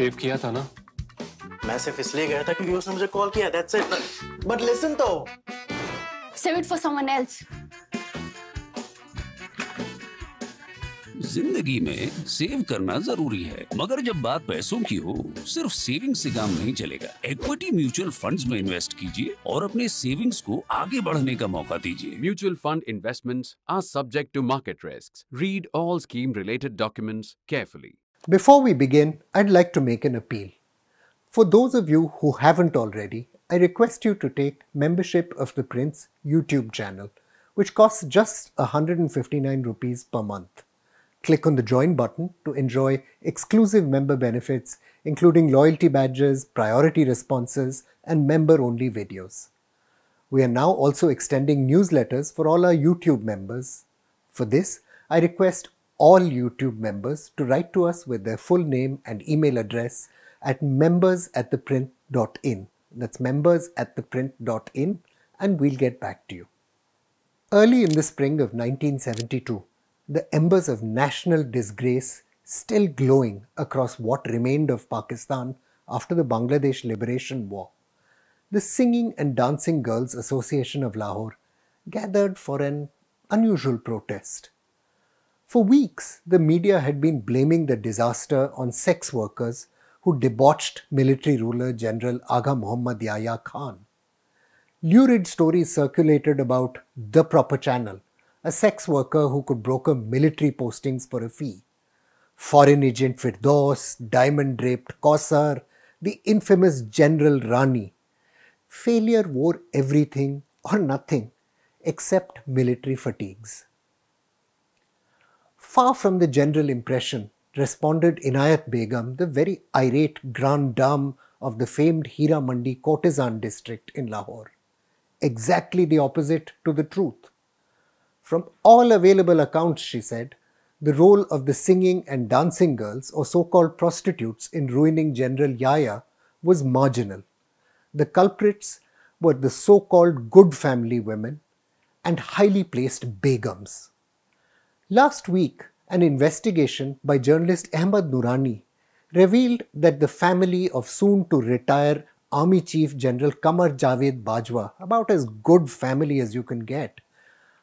Save किया था ना? मैं सिर्फ इसलिए गया था क्योंकि उसने मुझे कॉल किया, that's it. But listen तो. Save it for someone else. जिंदगी में सेव करना जरूरी है, मगर जब बात पैसों की हो, सिर्फ सेविंग से काम नहीं चलेगा। इक्विटी म्यूचुअल फंड्स में इन्वेस्ट कीजिए और अपने सेविंग्स को आगे बढ़ने का मौका दीजिए। Mutual fund investments are subject to market risks. Read all scheme-related documents carefully. Before we begin, I'd like to make an appeal. For those of you who haven't already, I request you to take membership of ThePrint's YouTube channel, which costs just 159 rupees per month. Click on the join button to enjoy exclusive member benefits, including loyalty badges, priority responses, and member-only videos. We are now also extending newsletters for all our YouTube members. For this, I request all YouTube members to write to us with their full name and email address at members@theprint.in. That's members@theprint.in, and we'll get back to you. Early in the spring of 1972, the embers of national disgrace still glowing across what remained of Pakistan after the Bangladesh Liberation War, the Singing and Dancing Girls Association of Lahore gathered for an unusual protest. For weeks, the media had been blaming the disaster on sex workers who debauched military ruler General Agha Muhammad Yahya Khan. Lurid stories circulated about The Proper Channel, a sex worker who could broker military postings for a fee, foreign agent Firdaus, diamond-draped Kausar, the infamous General Rani. Failure wore everything or nothing except military fatigues. Far from the general impression responded Inayat Begum, the very irate grande dame of the famed Hira Mandi courtesan district in Lahore. Exactly the opposite to the truth. From all available accounts, she said, the role of the singing and dancing girls or so-called prostitutes in ruining General Yahya was marginal. The culprits were the so-called good family women and highly placed begums. Last week, an investigation by journalist Ahmad Noorani revealed that the family of soon-to-retire Army Chief General Qamar Bajwa, about as good family as you can get,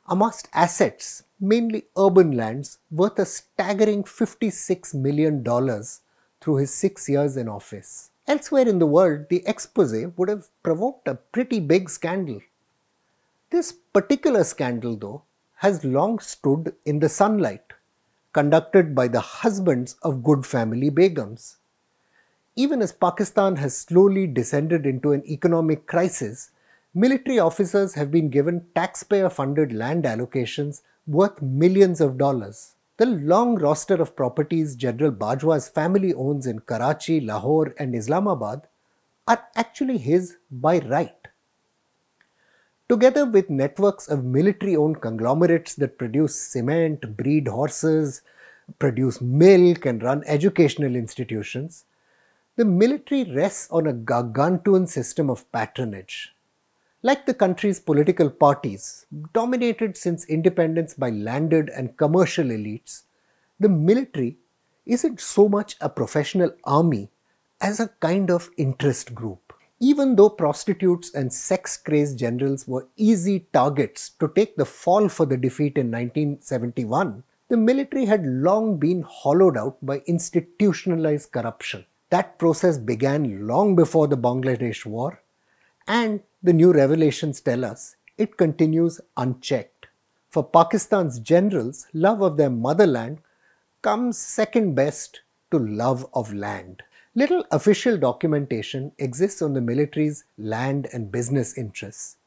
amassed assets, mainly urban lands, worth a staggering $56 million through his 6 years in office. Elsewhere in the world, the expose would have provoked a pretty big scandal. This particular scandal, though, has long stood in the sunlight, conducted by the husbands of good family begums. Even as Pakistan has slowly descended into an economic crisis, military officers have been given taxpayer-funded land allocations worth millions of dollars. The long roster of properties General Bajwa's family owns in Karachi, Lahore and Islamabad are actually his by right. Together with networks of military-owned conglomerates that produce cement, breed horses, produce milk and run educational institutions, the military rests on a gargantuan system of patronage. Like the country's political parties, dominated since independence by landed and commercial elites, the military isn't so much a professional army as a kind of interest group. Even though prostitutes and sex-crazed generals were easy targets to take the fall for the defeat in 1971, the military had long been hollowed out by institutionalized corruption. That process began long before the Bangladesh War, and the new revelations tell us it continues unchecked. For Pakistan's generals, love of their motherland comes second best to love of land. Little official documentation exists on the military's land and business interests.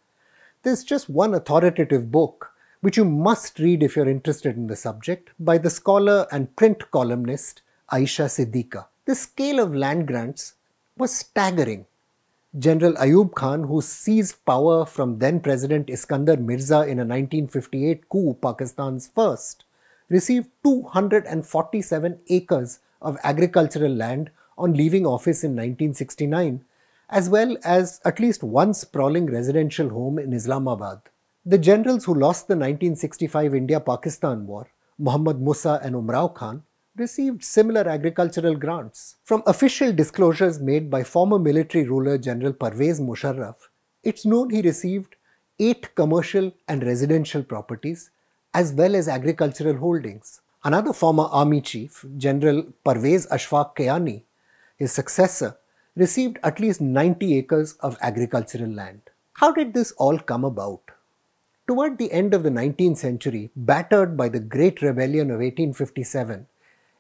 There's just one authoritative book, which you must read if you're interested in the subject, by the scholar and print columnist Aisha Siddiqa. The scale of land grants was staggering. General Ayub Khan, who seized power from then-President Iskandar Mirza in a 1958 coup, Pakistan's first, received 247 acres of agricultural land on leaving office in 1969, as well as at least one sprawling residential home in Islamabad. The generals who lost the 1965 India-Pakistan War, Muhammad Musa and Umrao Khan, received similar agricultural grants. From official disclosures made by former military ruler General Parvez Musharraf, it's known he received 8 commercial and residential properties as well as agricultural holdings. Another former army chief, General Parvez Ashfaq Kayani, his successor, received at least 90 acres of agricultural land. How did this all come about? Toward the end of the 19th century, battered by the Great Rebellion of 1857,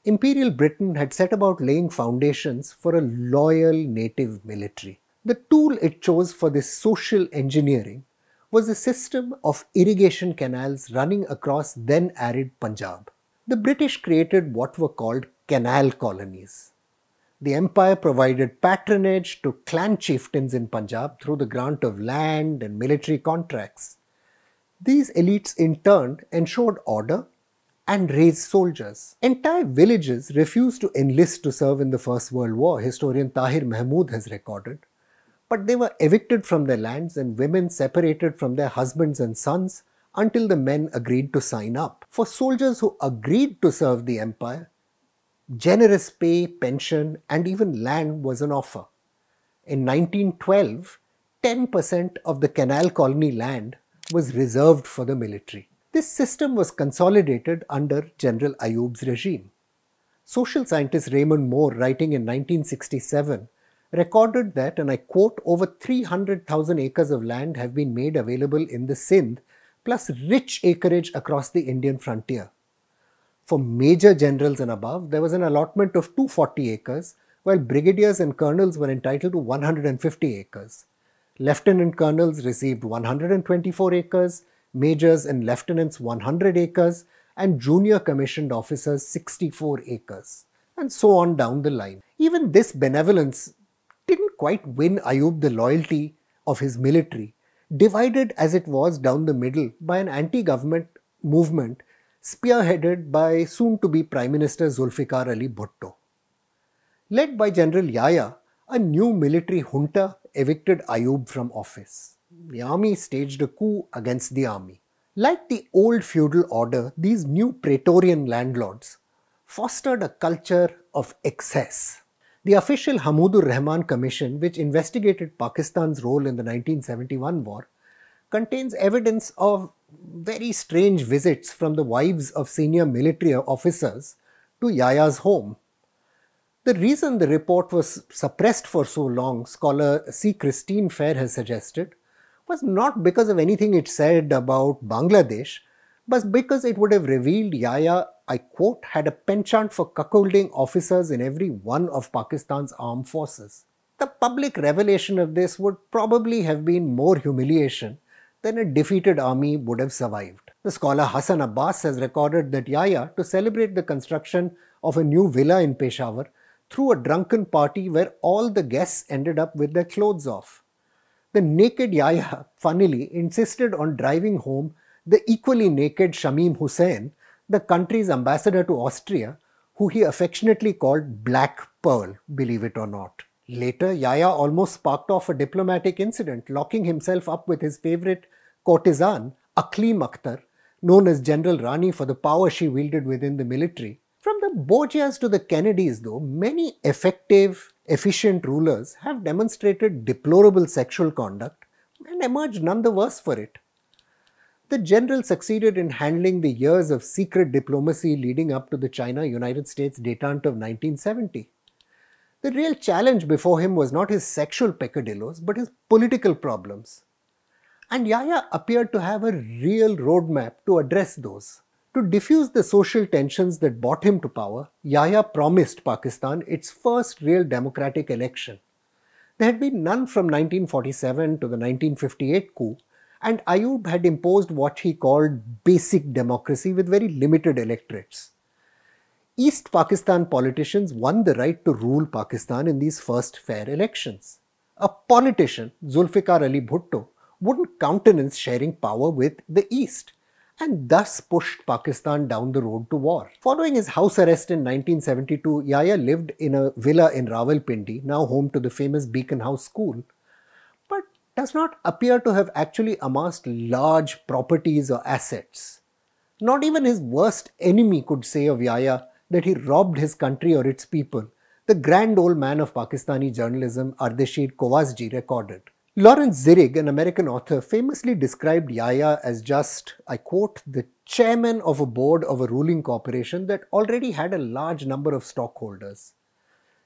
Imperial Britain had set about laying foundations for a loyal native military. The tool it chose for this social engineering was a system of irrigation canals running across then arid Punjab. The British created what were called canal colonies. The empire provided patronage to clan chieftains in Punjab through the grant of land and military contracts. These elites in turn ensured order and raised soldiers. Entire villages refused to enlist to serve in the First World War, historian Tahir Mahmood has recorded, but they were evicted from their lands and women separated from their husbands and sons until the men agreed to sign up. For soldiers who agreed to serve the empire, generous pay, pension, and even land was an offer. In 1912, 10% of the canal colony land was reserved for the military. This system was consolidated under General Ayub's regime. Social scientist Raymond Moore, writing in 1967, recorded that, and I quote, over 300,000 acres of land have been made available in the Sindh, plus rich acreage across the Indian frontier. For major generals and above, there was an allotment of 240 acres, while brigadiers and colonels were entitled to 150 acres. Lieutenant colonels received 124 acres, majors and lieutenants 100 acres, and junior commissioned officers 64 acres, and so on down the line. Even this benevolence didn't quite win Ayub the loyalty of his military, divided as it was down the middle by an anti-government movement spearheaded by soon-to-be Prime Minister Zulfikar Ali Bhutto. Led by General Yahya, a new military junta evicted Ayub from office. The army staged a coup against the army. Like the old feudal order, these new Praetorian landlords fostered a culture of excess. The official Hamudur Rahman Commission, which investigated Pakistan's role in the 1971 war, contains evidence of very strange visits from the wives of senior military officers to Yahya's home. The reason the report was suppressed for so long, scholar C. Christine Fair has suggested, was not because of anything it said about Bangladesh, but because it would have revealed Yahya, I quote, had a penchant for cuckolding officers in every one of Pakistan's armed forces. The public revelation of this would probably have been more humiliation than a defeated army would have survived. The scholar Hassan Abbas has recorded that Yahya, to celebrate the construction of a new villa in Peshawar, threw a drunken party where all the guests ended up with their clothes off. The naked Yahya, funnily, insisted on driving home the equally naked Shamim Hussain, the country's ambassador to Austria, who he affectionately called Black Pearl, believe it or not. Later, Yahya almost sparked off a diplomatic incident, locking himself up with his favorite courtesan, Aqlim Akhtar, known as General Rani for the power she wielded within the military. From the Borgias to the Kennedys, though, many effective, efficient rulers have demonstrated deplorable sexual conduct and emerged none the worse for it. The general succeeded in handling the years of secret diplomacy leading up to the China-United States détente of 1970. The real challenge before him was not his sexual peccadillos, but his political problems. And Yahya appeared to have a real roadmap to address those. To diffuse the social tensions that brought him to power, Yahya promised Pakistan its first real democratic election. There had been none from 1947 to the 1958 coup, and Ayub had imposed what he called basic democracy with very limited electorates. East Pakistan politicians won the right to rule Pakistan in these first fair elections. A politician, Zulfikar Ali Bhutto, wouldn't countenance sharing power with the East, and thus pushed Pakistan down the road to war. Following his house arrest in 1972, Yahya lived in a villa in Rawalpindi, now home to the famous Beacon House School, but does not appear to have actually amassed large properties or assets. Not even his worst enemy could say of Yahya that he robbed his country or its people, the grand old man of Pakistani journalism Ardeshir Kovasji recorded. Lawrence Zirig, an American author, famously described Yahya as just, I quote, the chairman of a board of a ruling corporation that already had a large number of stockholders.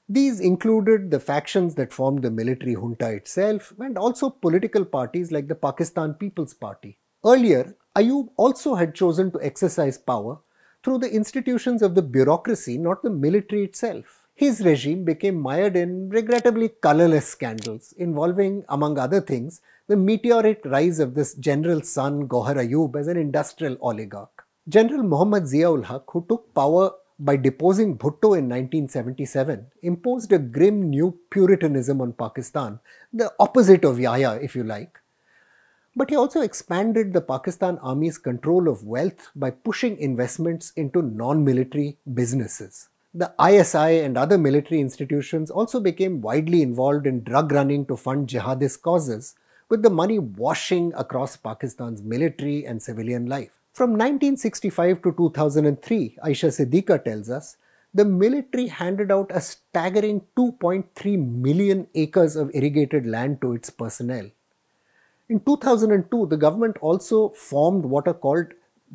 These included the factions that formed the military junta itself and also political parties like the Pakistan People's Party. Earlier, Ayub also had chosen to exercise power through the institutions of the bureaucracy, not the military itself. His regime became mired in regrettably colorless scandals involving, among other things, the meteoric rise of this general's son Gohar Ayub as an industrial oligarch. General Muhammad Ziaul Haq, who took power by deposing Bhutto in 1977, imposed a grim new puritanism on Pakistan, the opposite of Yahya, if you like. But he also expanded the Pakistan Army's control of wealth by pushing investments into non-military businesses. The ISI and other military institutions also became widely involved in drug running to fund jihadist causes, with the money washing across Pakistan's military and civilian life. From 1965 to 2003, Aisha Siddiqa tells us, the military handed out a staggering 2.3 million acres of irrigated land to its personnel. In 2002, the government also formed what are called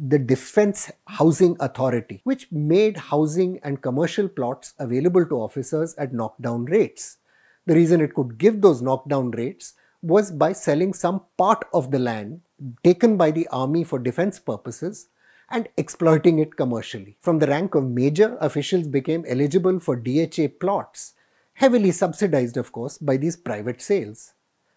the Defence Housing Authority, which made housing and commercial plots available to officers at knockdown rates. The reason it could give those knockdown rates was by selling some part of the land taken by the army for defense purposes and exploiting it commercially. From the rank of major, officials became eligible for DHA plots, heavily subsidized of course by these private sales.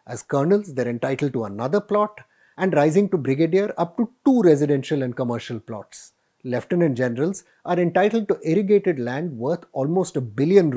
As colonels, they're entitled to another plot, and rising to brigadier up to 2 residential and commercial plots. Lieutenant generals are entitled to irrigated land worth almost ₹1 billion,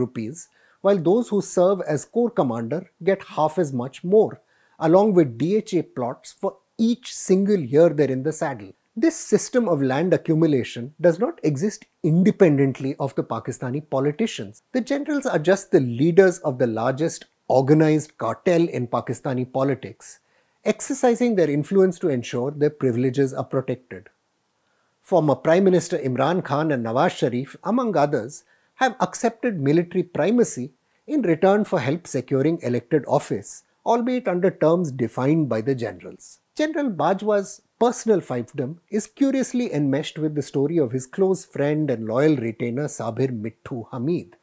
while those who serve as corps commander get half as much more, along with DHA plots for each single year they're in the saddle. This system of land accumulation does not exist independently of the Pakistani politicians. The generals are just the leaders of the largest organized cartel in Pakistani politics, exercising their influence to ensure their privileges are protected. Former Prime Minister Imran Khan and Nawaz Sharif, among others, have accepted military primacy in return for help securing elected office, albeit under terms defined by the generals. General Bajwa's personal fiefdom is curiously enmeshed with the story of his close friend and loyal retainer Sabir Mittu Hamid.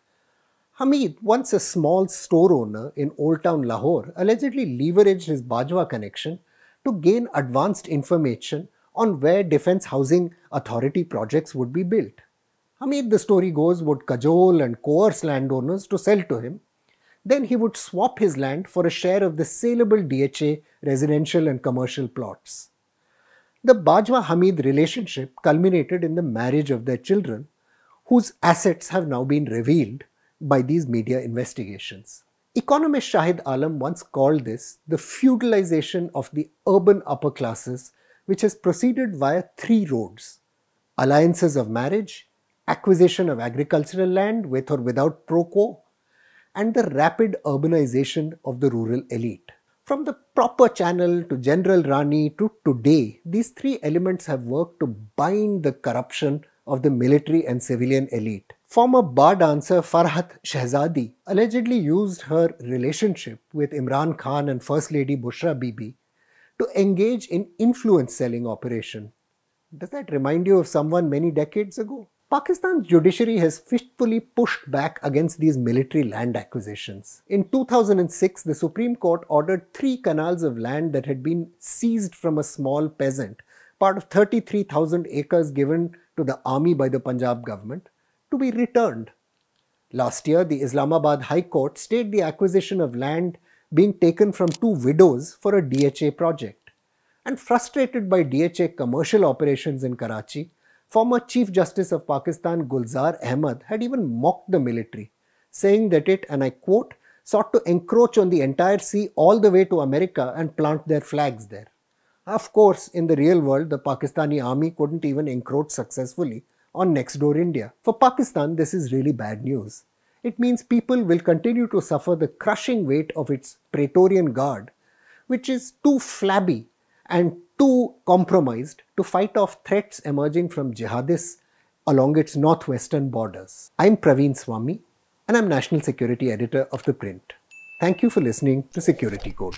Hamid, once a small store owner in Old Town Lahore, allegedly leveraged his Bajwa connection to gain advanced information on where Defence Housing Authority projects would be built. Hamid, the story goes, would cajole and coerce landowners to sell to him. Then he would swap his land for a share of the saleable DHA residential and commercial plots. The Bajwa-Hamid relationship culminated in the marriage of their children, whose assets have now been revealed by these media investigations. Economist Shahid Alam once called this the feudalization of the urban upper classes, which has proceeded via 3 roads: alliances of marriage, acquisition of agricultural land with or without pro quo, and the rapid urbanization of the rural elite. From the proper channel to General Rani to today, these 3 elements have worked to bind the corruption of the military and civilian elite. Former bar dancer Farhat Shehzadi allegedly used her relationship with Imran Khan and First Lady Bushra Bibi to engage in influence selling operation. Does that remind you of someone many decades ago? Pakistan's judiciary has fitfully pushed back against these military land acquisitions. In 2006, the Supreme Court ordered 3 canals of land that had been seized from a small peasant, part of 33,000 acres given to the army by the Punjab government, to be returned. Last year, the Islamabad High Court stayed the acquisition of land being taken from 2 widows for a DHA project. And frustrated by DHA commercial operations in Karachi, former Chief Justice of Pakistan Gulzar Ahmad had even mocked the military, saying that it, and I quote, sought to encroach on the entire sea all the way to America and plant their flags there. Of course, in the real world, the Pakistani army couldn't even encroach successfully on next door India. For Pakistan, this is really bad news. It means people will continue to suffer the crushing weight of its Praetorian Guard, which is too flabby and too compromised to fight off threats emerging from jihadists along its northwestern borders. I'm Praveen Swami, and I'm National Security Editor of ThePrint. Thank you for listening to Security Code.